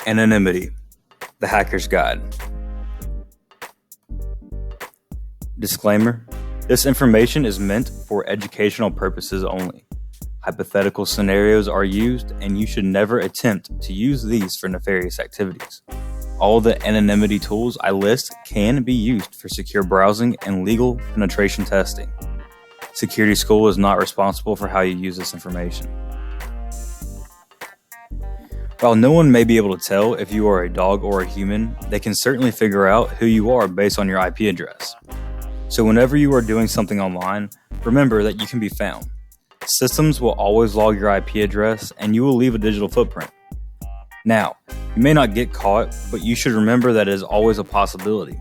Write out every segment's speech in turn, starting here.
Anonymity, the Hacker's Guide. Disclaimer: this information is meant for educational purposes only. Hypothetical scenarios are used, and you should never attempt to use these for nefarious activities. All the anonymity tools I list can be used for secure browsing and legal penetration testing. Security School is not responsible for how you use this information. While no one may be able to tell if you are a dog or a human, they can certainly figure out who you are based on your IP address. So whenever you are doing something online, remember that you can be found. Systems will always log your IP address, and you will leave a digital footprint. Now, you may not get caught, but you should remember that it is always a possibility.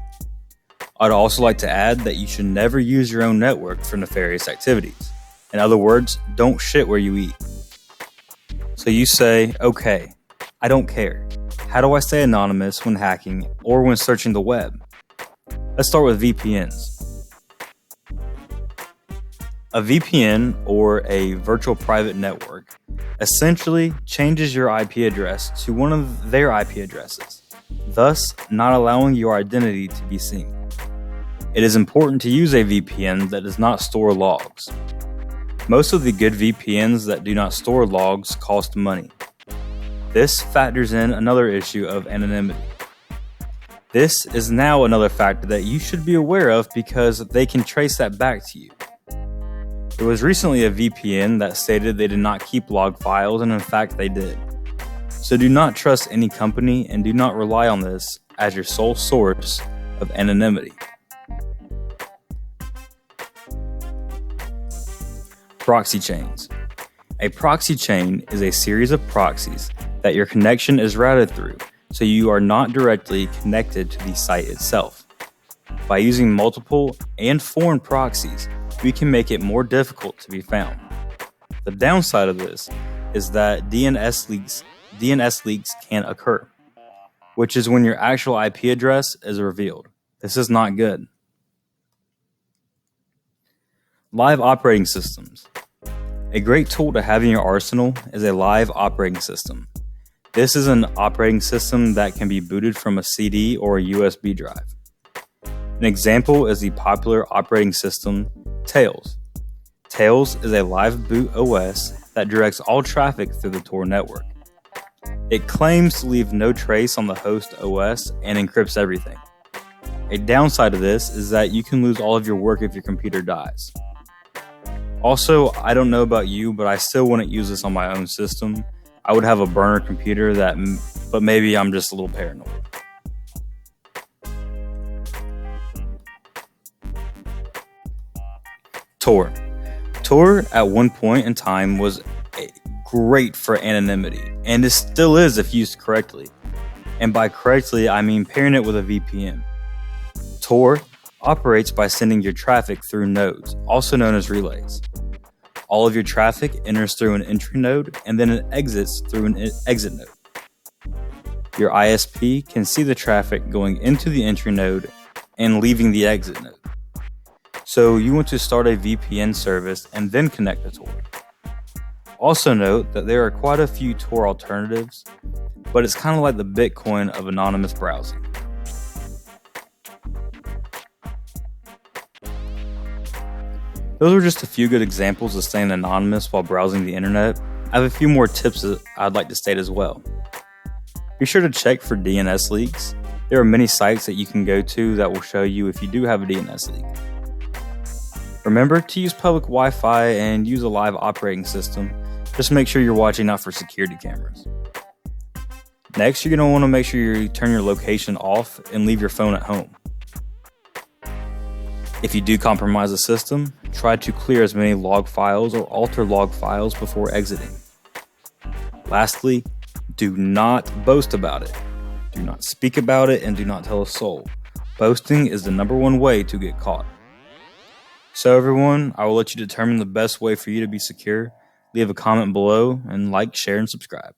I'd also like to add that you should never use your own network for nefarious activities. In other words, don't shit where you eat. So you say, okay, I don't care. How do I stay anonymous when hacking or when searching the web? Let's start with VPNs. A VPN, or a virtual private network, essentially changes your IP address to one of their IP addresses, thus not allowing your identity to be seen. It is important to use a VPN that does not store logs. Most of the good VPNs that do not store logs cost money. This factors in another issue of anonymity. This is now another factor that you should be aware of because they can trace that back to you. There was recently a VPN that stated they did not keep log files, and in fact they did. So do not trust any company and do not rely on this as your sole source of anonymity. Proxy chains. A proxy chain is a series of proxies that your connection is routed through, so you are not directly connected to the site itself. By using multiple and foreign proxies, we can make it more difficult to be found. The downside of this is that DNS leaks can occur, which is when your actual IP address is revealed. This is not good. Live operating systems. A great tool to have in your arsenal is a live operating system. This is an operating system that can be booted from a CD or a USB drive. An example is the popular operating system Tails. Tails is a live boot OS that directs all traffic through the Tor network. It claims to leave no trace on the host OS and encrypts everything. A downside of this is that you can lose all of your work if your computer dies. Also, I don't know about you, but I still wouldn't use this on my own system. I would have a burner computer but maybe I'm just a little paranoid. Tor. Tor at one point in time was great for anonymity, and it still is if used correctly. And by correctly, I mean pairing it with a VPN. Tor operates by sending your traffic through nodes, also known as relays. All of your traffic enters through an entry node, and then it exits through an exit node. Your ISP can see the traffic going into the entry node and leaving the exit node. So you want to start a VPN service and then connect to Tor. Also note that there are quite a few Tor alternatives, but it's kind of like the Bitcoin of anonymous browsing. Those were just a few good examples of staying anonymous while browsing the internet. I have a few more tips that I'd like to state as well. Be sure to check for DNS leaks. There are many sites that you can go to that will show you if you do have a DNS leak. Remember to use public Wi-Fi and use a live operating system. Just make sure you're watching out for security cameras. Next, you're going to want to make sure you turn your location off and leave your phone at home. If you do compromise the system, try to clear as many log files or alter log files before exiting. Lastly, do not boast about it. Do not speak about it and do not tell a soul. Boasting is the #1 way to get caught. So everyone, I will let you determine the best way for you to be secure. Leave a comment below and like, share, and subscribe.